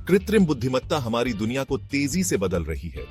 कृत्रिम बुद्धिमत्ता हमारी दुनिया को तेजी से बदल रही है।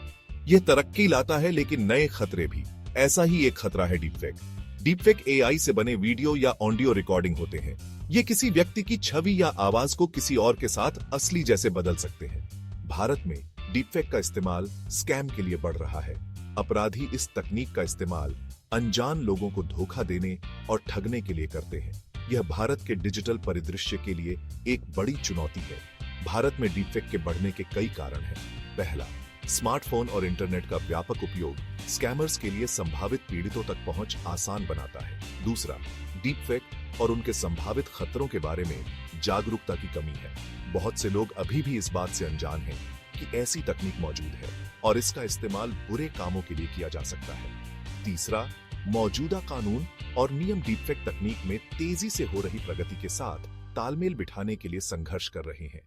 यह तरक्की लाता है लेकिन नए खतरे भी। ऐसा ही एक खतरा है डीपफेक। डीपफेक एआई से बने वीडियो या ऑडियो रिकॉर्डिंग होते हैं। ये किसी व्यक्ति की छवि या आवाज को किसी और के साथ असली जैसे बदल सकते हैं। भारत में डीपफेक का इस्तेमाल स्कैम के लिए बढ़ रहा है। अपराधी इस तकनीक का इस्तेमाल अनजान लोगों को धोखा देने और ठगने के लिए करते हैं। यह भारत के डिजिटल परिदृश्य के लिए एक बड़ी चुनौती है। भारत में डीपफेक के बढ़ने के कई कारण हैं। पहला, स्मार्टफोन और इंटरनेट का व्यापक उपयोग स्कैमर्स के लिए संभावित पीड़ितों तक पहुंच आसान बनाता है। दूसरा, डीपफेक और उनके संभावित खतरों के बारे में जागरूकता की कमी है। बहुत से लोग अभी भी इस बात से अनजान हैं कि ऐसी तकनीक मौजूद है और इसका इस्तेमाल बुरे कामों के लिए किया जा सकता है। तीसरा, मौजूदा कानून और नियम डीपफेक तकनीक में तेजी से हो रही प्रगति के साथ तालमेल बिठाने के लिए संघर्ष कर रहे हैं,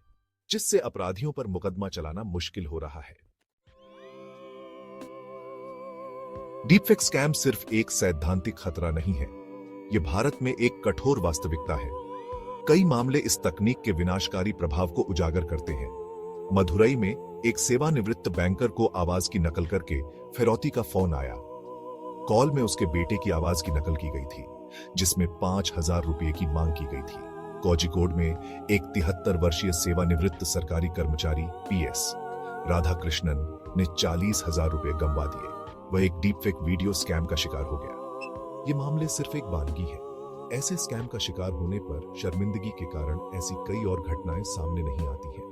जिससे अपराधियों पर मुकदमा चलाना मुश्किल हो रहा है। डीपफेक स्कैम सिर्फ एक सैद्धांतिक खतरा नहीं है, यह भारत में एक कठोर वास्तविकता है। कई मामले इस तकनीक के विनाशकारी प्रभाव को उजागर करते हैं। मदुरई में एक सेवानिवृत्त बैंकर को आवाज की नकल करके फिरौती का फोन आया। कॉल में उसके बेटे की आवाज की नकल की गई थी, जिसमें 5,000 रुपए की मांग की गई थी। कोझिकोड में एक 73 वर्षीय सेवानिवृत्त सरकारी कर्मचारी पीएस राधाकृष्णन ने 40,000 रुपए गंवा दिए। वह एक डीपफेक वीडियो स्कैम का शिकार हो गया। ये मामले सिर्फ एक वानगी है। ऐसे स्कैम का शिकार होने पर शर्मिंदगी के कारण ऐसी कई और घटनाएं सामने नहीं आती हैं।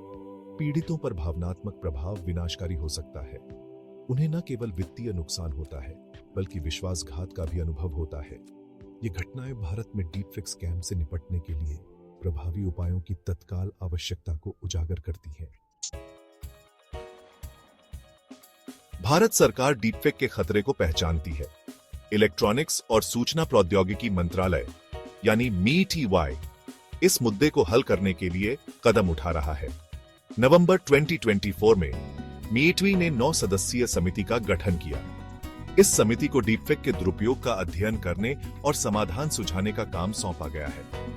पीड़ितों पर भावनात्मक प्रभाव विनाशकारी हो सकता है। उन्हें न केवल वित्तीय नुकसान होता है, बल्कि विश्वासघात का भी अनुभव होता है। ये घटनाएं भारत में डीपफेक स्कैम से निपटने के लिए प्रभावी उपायों की तत्काल आवश्यकता को उजागर करती हैं। भारत सरकार डीपफेक के खतरे को पहचानती है। इलेक्ट्रॉनिक्स और सूचना प्रौद्योगिकी मंत्रालय यानी MeitY इस मुद्दे को हल करने के लिए कदम उठा रहा है। नवंबर 2024 में MeitY ने 9 सदस्यीय समिति का गठन किया। इस समिति को डीपफेक के दुरुपयोग का अध्ययन करने और समाधान सुझाने का काम सौंपा गया है।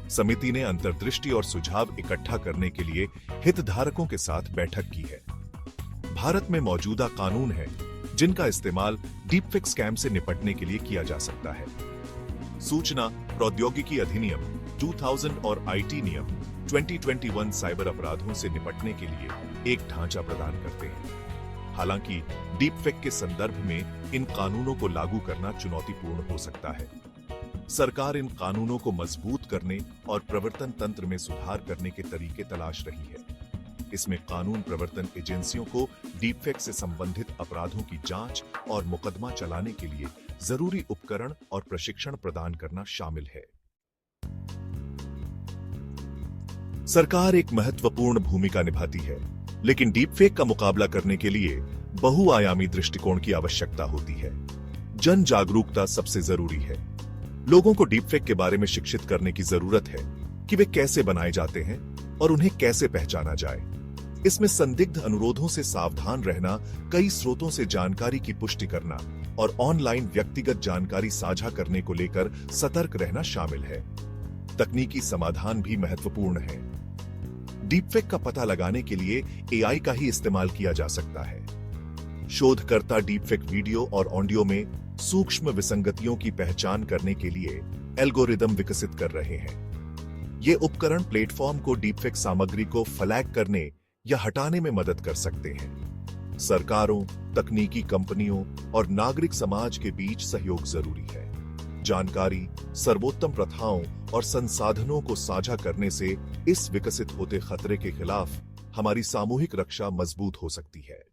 समिति ने अंतर्दृष्टि और सुझाव इकट्ठा करने के लिए हितधारकों के साथ बैठक की है। भारत में मौजूदा कानून हैं, जिनका इस्तेमाल डीपफेक स्कैम से निपटने के लिए किया जा सकता है। सूचना प्रौद्योगिकी अधिनियम 2000 और आईटी नियम 2021 साइबर अपराधों से निपटने के लिए एक ढांचा प्रदान करते हैं। हालांकि डीपफेक के संदर्भ में इन कानूनों को लागू करना चुनौतीपूर्ण हो सकता है। सरकार इन कानूनों को मजबूत करने और प्रवर्तन तंत्र में सुधार करने के तरीके तलाश रही है। इसमें कानून प्रवर्तन एजेंसियों को डीपफेक से संबंधित अपराधों की जांच और मुकदमा चलाने के लिए जरूरी उपकरण और प्रशिक्षण प्रदान करना शामिल है। सरकार एक महत्वपूर्ण भूमिका निभाती है, लेकिन डीपफेक का मुकाबला करने के लिए बहुआयामी दृष्टिकोण की आवश्यकता होती है। जन जागरूकता सबसे जरूरी है। लोगों को डीपफेक के बारे में शिक्षित करने की जरूरत है कि वे कैसे बनाए जाते हैं और उन्हें कैसे पहचाना जाए। इसमें संदिग्ध अनुरोधों से सावधान रहना, कई स्रोतों से जानकारी की पुष्टि करना और ऑनलाइन व्यक्तिगत जानकारी साझा करने को लेकर सतर्क रहना शामिल है। तकनीकी समाधान भी महत्वपूर्ण है। डीपफेक का पता लगाने के लिए एआई का ही इस्तेमाल किया जा सकता है। शोधकर्ता डीपफेक वीडियो और ऑडियो में सूक्ष्म विसंगतियों की पहचान करने के लिए एल्गोरिदम विकसित कर रहे हैं। ये उपकरण प्लेटफॉर्म को डीपफेक सामग्री को फ्लैग करने या हटाने में मदद कर सकते हैं। सरकारों, तकनीकी कंपनियों और नागरिक समाज के बीच सहयोग जरूरी है। जानकारी, सर्वोत्तम प्रथाओं और संसाधनों को साझा करने से इस विकसित होते खतरे के खिलाफ हमारी सामूहिक रक्षा मजबूत हो सकती है।